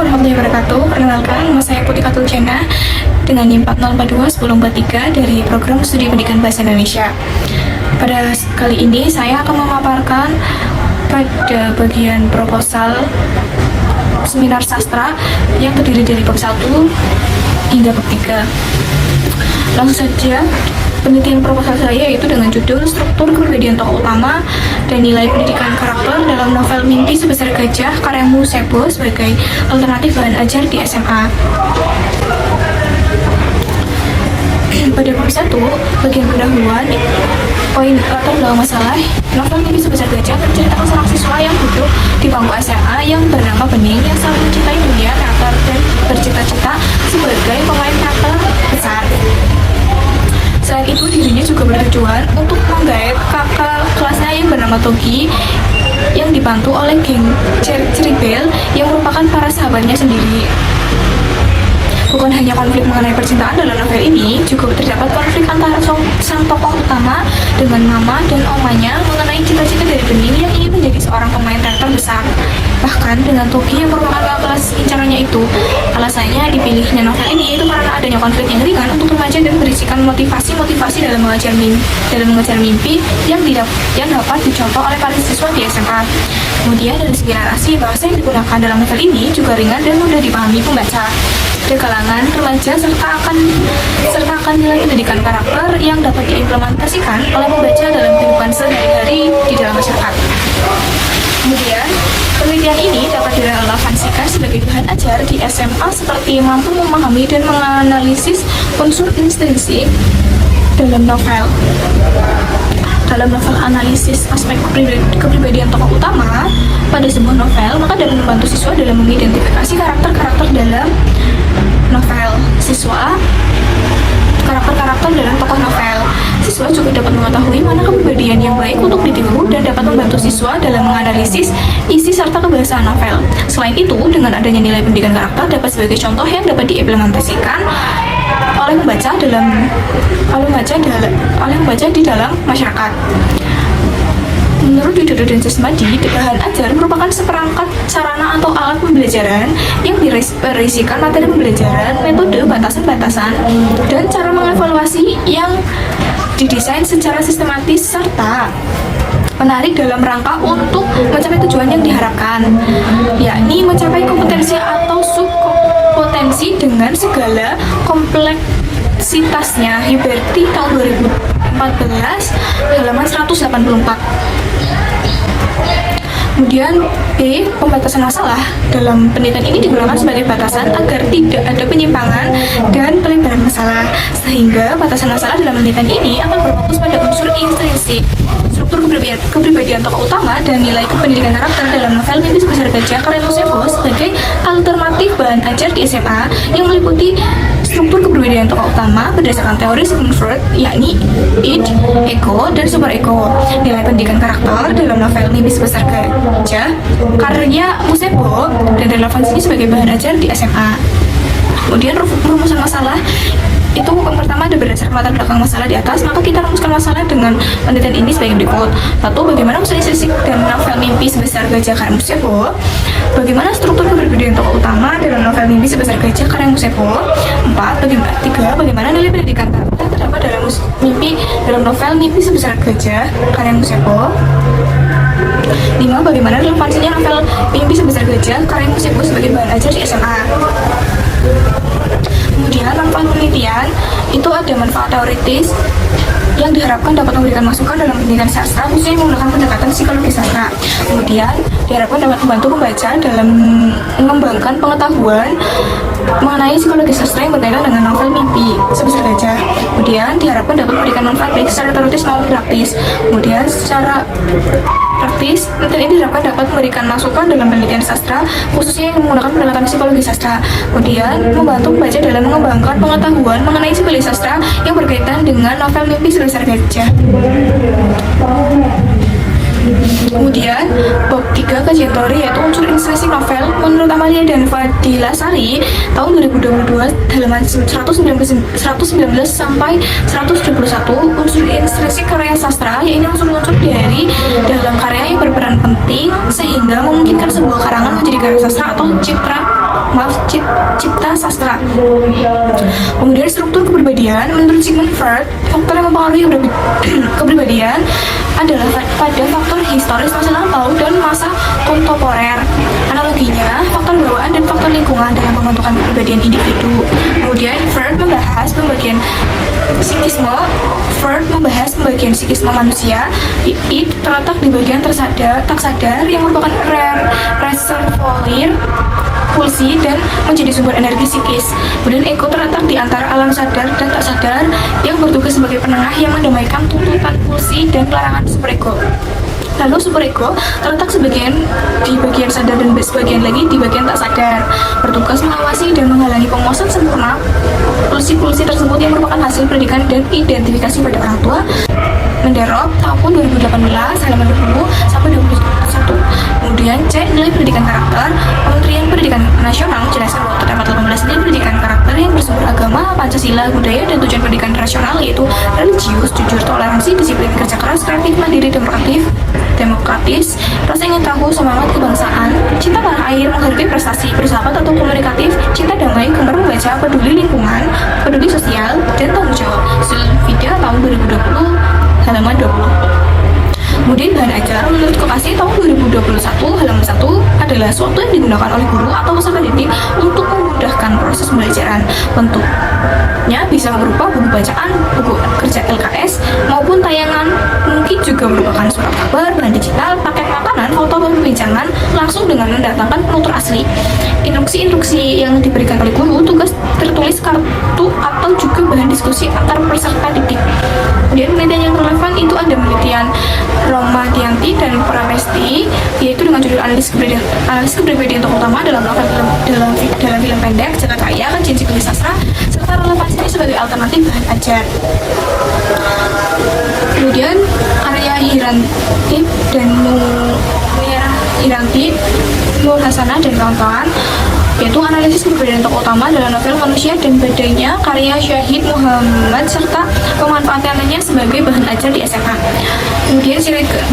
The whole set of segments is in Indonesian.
warahmatullahi wabarakatuh. Perkenalkan, nama saya Putri Katul Jana dengan NIM 4042 1043 dari Program Studi Pendidikan Bahasa Indonesia. Pada kali ini saya akan memaparkan pada bagian proposal seminar sastra yang terdiri dari bab 1 hingga bab 3. Langsung saja, penelitian proposal saya yaitu dengan judul Struktur Kepribadian Tokoh Utama dan Nilai Pendidikan Karakter dalam Novel Mimpi Sebesar Gajah karya Musebo sebagai alternatif bahan ajar di SMA. Pada bab 1, bagian pendahuluan, poin latar belakang masalah, novel Mimpi Sebesar Gajah menceritakan seorang siswa yang duduk di bangku SMA yang bernama Bening yang selalu mencintai dunia teater dan bercita-cita sebagai pemain teater besar. Selain itu, dirinya juga bertujuan untuk menggait kakak kelasnya yang bernama Togi yang dibantu oleh geng Ceribel yang merupakan para sahabatnya sendiri. Bukan hanya konflik mengenai percintaan dalam novel ini, juga terdapat konflik antara sang tokoh utama dengan mama dan omanya mengenai cita-cita dari Bening yang ingin menjadi seorang pemain teater besar. Bahkan dengan Togi yang merupakan kakak kelas incarannya itu. Alasannya dipilihnya novel ini itu karena adanya konflik yang ringan untuk remaja dan berisikan motivasi-motivasi dalam mengejar mimpi yang dapat dicontoh oleh para siswa di SMA. Kemudian dari segi narasi, bahasa yang digunakan dalam novel ini juga ringan dan mudah dipahami pembaca dari kalangan remaja serta akan nilai pendidikan karakter yang dapat diimplementasikan oleh pembaca dalam kehidupan sehari-hari di dalam masyarakat. Kemudian, penelitian ini dapat direlevansikan sebagai bahan ajar di SMA seperti mampu memahami dan menganalisis unsur intrinsik dalam novel. Dalam novel analisis aspek kepribadian tokoh utama pada sebuah novel, maka dapat membantu siswa dalam mengidentifikasi karakter-karakter dalam novel. Karakter-karakter dalam tokoh novel. Siswa juga dapat mengetahui mana kepribadian yang baik untuk ditiru dan dapat membantu siswa dalam menganalisis isi serta kebahasaan novel. Selain itu, dengan adanya nilai pendidikan karakter dapat sebagai contoh yang dapat diimplementasikan oleh membaca di dalam masyarakat. Menurut Widodo dan Sesmadi, bahan ajar merupakan seperangkat sarana atau alat pembelajaran yang berisikan materi pembelajaran, metode, batasan-batasan, dan cara mengevaluasi yang didesain secara sistematis serta menarik dalam rangka untuk mencapai tujuan yang diharapkan, yakni mencapai kompetensi atau subkompetensi dengan segala kompleksitasnya. Huberti tahun 2014 halaman 184. Kemudian B, pembatasan masalah. Dalam penelitian ini digunakan sebagai batasan agar tidak ada penyimpangan dan pelebaran masalah, sehingga batasan masalah dalam penelitian ini akan berfokus pada unsur intrinsik, struktur kepribadian tokoh utama dan nilai pendidikan karakter dalam novel Mimpi Sebesar Gajah karya Musebo sebagai alternatif bahan ajar di SMA yang meliputi struktur kepribadian tokoh utama berdasarkan teori Sigmund Freud, yakni id, ego, dan super ego. Nilai pendidikan karakter dalam novel Mimpi Sebesar Gajah karya Musebo dan relevansinya sebagai bahan ajar di SMA. Kemudian rumusan masalah itu pertama ada berdasarkan latar belakang masalah di atas, maka kita rumuskan masalah dengan penelitian ini sebagai berikut. 1. Bagaimana unsur intrinsik dan novel Mimpi Sebesar Gajah karya Musebo. Bagaimana struktur kepribadian tokoh utama dalam novel Mimpi Sebesar Gajah karya Musebo. 3. Bagaimana nilai pendidikan karakter terdapat dalam novel Mimpi Sebesar Gajah karya Musebo. 5. Bagaimana relevansinya novel Mimpi Sebesar Gajah karya Musebo sebagai bahan ajar di SMA. Kemudian manfaat penelitian itu ada manfaat teoritis yang diharapkan dapat memberikan masukan dalam pendidikan sastra, khususnya menggunakan pendekatan psikologi sastra. Kemudian diharapkan dapat membantu pembaca dalam mengembangkan pengetahuan mengenai psikologi sastra yang berkaitan dengan novel Mimpi Sebesar Gajah. Kemudian diharapkan dapat memberikan manfaat baik secara teoritis maupun praktis. Kemudian secara praktis, penelitian ini dapat memberikan masukan dalam penelitian sastra, khususnya yang menggunakan pendekatan psikologi sastra. Kemudian membantu pembaca dalam mengembangkan pengetahuan mengenai psikologi sastra yang berkaitan dengan novel Mimpi Sebesar Gajah. Kemudian bab 3 kajian teori yaitu unsur intrinsik novel menurut Amalia dan Fadila Sari tahun 2022 halaman 119 sampai 171. Unsur intrinsik karya sastra yaitu unsur-unsur dari dalam karya yang berperan penting sehingga memungkinkan sebuah karangan menjadi karya sastra atau citra cipta sastra. Kemudian struktur kepribadian, menurut Sigmund Freud, faktor yang mempengaruhi kepribadian adalah pada faktor historis masa lampau dan masa kontemporer. Analoginya, faktor bawaan dan faktor lingkungan dalam membentukkan kepribadian individu. Kemudian Freud membahas pembagian psikisme manusia. Id terletak di bagian tak sadar yang merupakan reservoir pulsi dan menjadi sumber energi psikis. Kemudian ego terletak di antara alam sadar dan tak sadar yang bertugas sebagai penengah yang mendamaikan tuntutan pulsi dan larangan superego. Lalu superego terletak di bagian sadar dan sebagian lagi di bagian tak sadar, bertugas mengawasi dan menghalangi penguasaan sempurna pulsi-pulsi tersebut yang merupakan hasil pendidikan dan identifikasi pada orang tua. Menderop tahun 2018 halaman 20 sampai 21. Kemudian C, nilai pendidikan karakter. Kementerian Pendidikan Nasional menjelaskan bahwa terdapat 18 nilai pendidikan karakter yang bersumber agama, Pancasila, budaya, dan tujuan pendidikan rasional, yaitu religius, jujur, toleransi, disiplin, kerja keras, kreatif, mandiri, demokratis, rasa ingin tahu, semangat kebangsaan, cinta tanah air, menghargai prestasi, bersahabat atau komunikatif, cinta damai, gemar membaca, peduli lingkungan, peduli sosial, dan tanggung jawab. Sulfida tahun 2020 halaman 20. Kemudian bahan ajar menurut Kokasi tahun 2021 halaman 1 adalah suatu yang digunakan oleh guru atau peserta didik untuk memudahkan proses pembelajaran. Bentuknya bisa berupa buku bacaan, buku kerja LKS, maupun tayangan, mungkin juga merupakan surat kabar, bahan digital, paket makanan, foto perbincangan langsung dengan mendatangkan penutur asli. Instruksi-instruksi yang diberikan oleh guru, tugas tertulis, kartu, atau juga bahan diskusi antar peserta didik. Kemudian penelitian yang relevan itu ada penelitian Romadianti dan Pramesti, yaitu dengan judul analisis kepribadian tokoh utama dalam film pendek, Jagat Raya, Kajian Psikologi Sastra, serta relevansinya sebagai alternatif bahan ajar. Kemudian karya Hirantip dan Nur Hasanah dan kawan-kawan, yaitu analisis kepribadian tokoh utama dalam novel Manusia dan Badainya karya Syahid Muhammad serta pemanfaatannya sebagai bahan ajar di SMA. Kemudian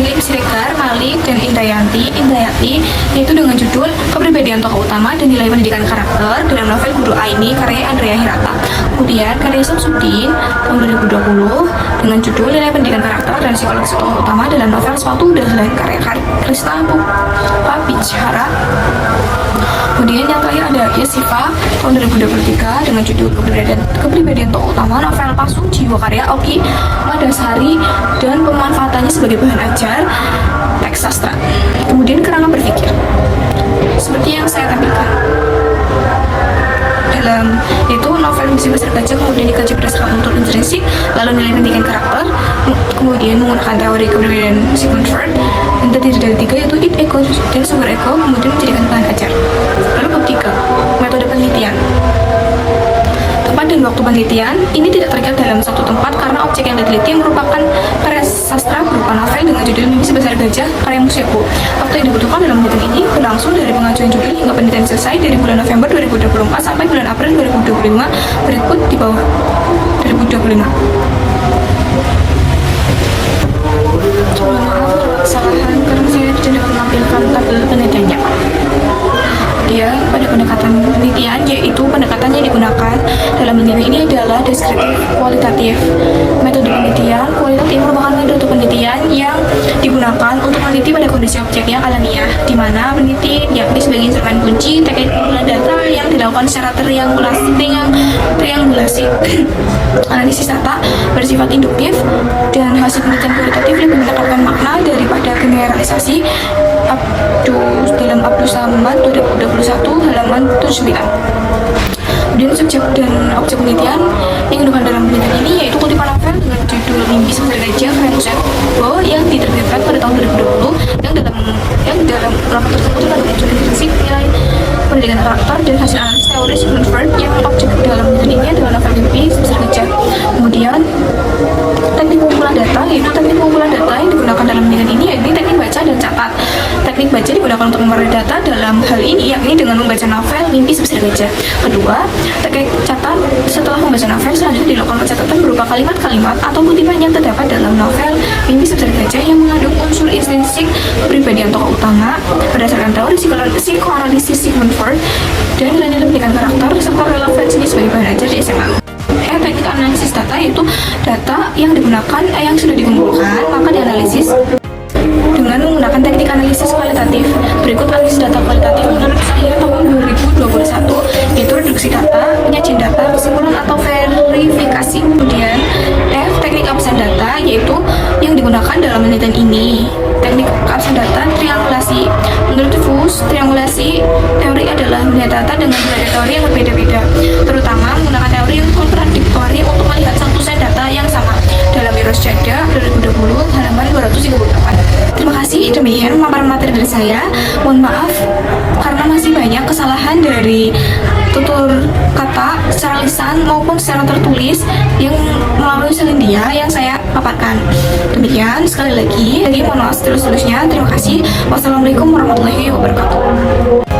Milik Siregar, Malik, dan Indayati, yaitu dengan judul Kepribadian Tokoh Utama dan Nilai Pendidikan Karakter dalam novel Guru Aini karya Andrea Hirata. Kemudian karya Samsudin tahun 2020 dengan judul Nilai Pendidikan Karakter dan Psikologi Tokoh Utama dalam novel Suatu Dahlan karya Krisna Bichara. Kemudian yang terakhir ada Yesiva tahun 2023 dengan judul Kepribadian Tokoh Utama novel Pasung Jiwa karya Oki Madasari dan pemanfaatannya sebagai bahan ajar teks sastra. Kemudian kerangka berpikir seperti yang saya tampilkan dalam itu novel Misi Besar Gajah kemudian dikaji berdasarkan unsur intrinsik, lalu nilai pendidikan karakter, kemudian menggunakan teori kepribadian Sigmund Freud yang terdiri dari 3 yaitu id, ego, dan sumber ego, kemudian menjadikan bahan ajar. Lalu bab 3, metode penelitian. Tempat dan waktu penelitian ini tidak terikat dalam satu tempat karena objek yang diteliti merupakan karya sastra berupa novel dengan judul Mimpi Sebesar Gajah karya Musyeko. Waktu yang dibutuhkan dalam penelitian ini berlangsung dari pengajuan judul hingga penelitian selesai dari bulan November 2024 sampai bulan April 2025 berikut di bawah 2025. Maaf kesalahan karena saya tidak menampilkan tabel penelitiannya. Dia pada pendekatan penelitian, yaitu pendekatan yang digunakan dalam penelitian ini adalah deskriptif kualitatif. Metode penelitian kualitatif merupakan metode penelitian yang digunakan untuk meneliti pada kondisi objek yang alamiah, di mana peneliti yakni sebagai instrumen kunci teknik pengumpulan data yang dilakukan secara triangulasi. Analisis data bersifat induktif dan hasil penelitian kualitatif lebih menekankan makna daripada generalisasi. Dalam Abdul Samad 2021 halaman 79. Kemudian subjek dan objek penelitian yang digunakan dalam penelitian ini yaitu kutipan novel dengan judul Mimpi Sebesar Gajah karya Musyeko yang diterbitkan pada tahun 2020 yang dalam rapat tersebut terdapat unsur intrinsik, nilai pendidikan karakter, dan hasil analisis teori Sigmund Freud yang objek dalam penelitian ini adalah novel Mimpi Sebesar Gajah. Kemudian teknik pengumpulan data, yaitu teknik pengumpulan data yang digunakan dalam penelitian ini yakni teknik baca dan catat. Teknik baca digunakan untuk memperoleh data dalam hal ini yakni dengan membaca novel Mimpi Sebesar Gajah. Kedua, teknik catat setelah membaca novel selanjutnya dilakukan pencatatan berupa kalimat-kalimat atau kutipan yang terdapat dalam novel Mimpi Sebesar Gajah yang mengandung unsur intrinsik kepribadian tokoh utama berdasarkan teori psikoanalisis Sigmund Freud dan nilai-nilai pendidikan karakter serta relevansinya sebagai bahan ajar di SMA. Teknik analisis data yaitu data yang digunakan yang sudah dikumpulkan maka dianalisis dengan menggunakan teknik analisis kualitatif. Berikut analisis data kualitatif menurut saya tahun 2021 yaitu reduksi data, penyajian data, kesimpulan atau verifikasi. Kemudian teknik absen data yaitu yang digunakan dalam penelitian ini. Teknik absen data triangulasi. Menurut FUS, triangulasi teori adalah melihat data dengan berbagai teori yang berbeda-beda, terutama menggunakan teori yang kontradiktori untuk melihat satu set data yang sama. Dalam Eurosjada 2020 halaman 238. Terima kasih, demikian pemaparan materi dari saya. Mohon maaf karena masih banyak kesalahan dari tutur kata secara lisan maupun secara tertulis yang melalui selindia yang saya paparkan. Demikian, sekali lagi mohon maaf terus-terusnya. Terima kasih. Wassalamualaikum warahmatullahi wabarakatuh.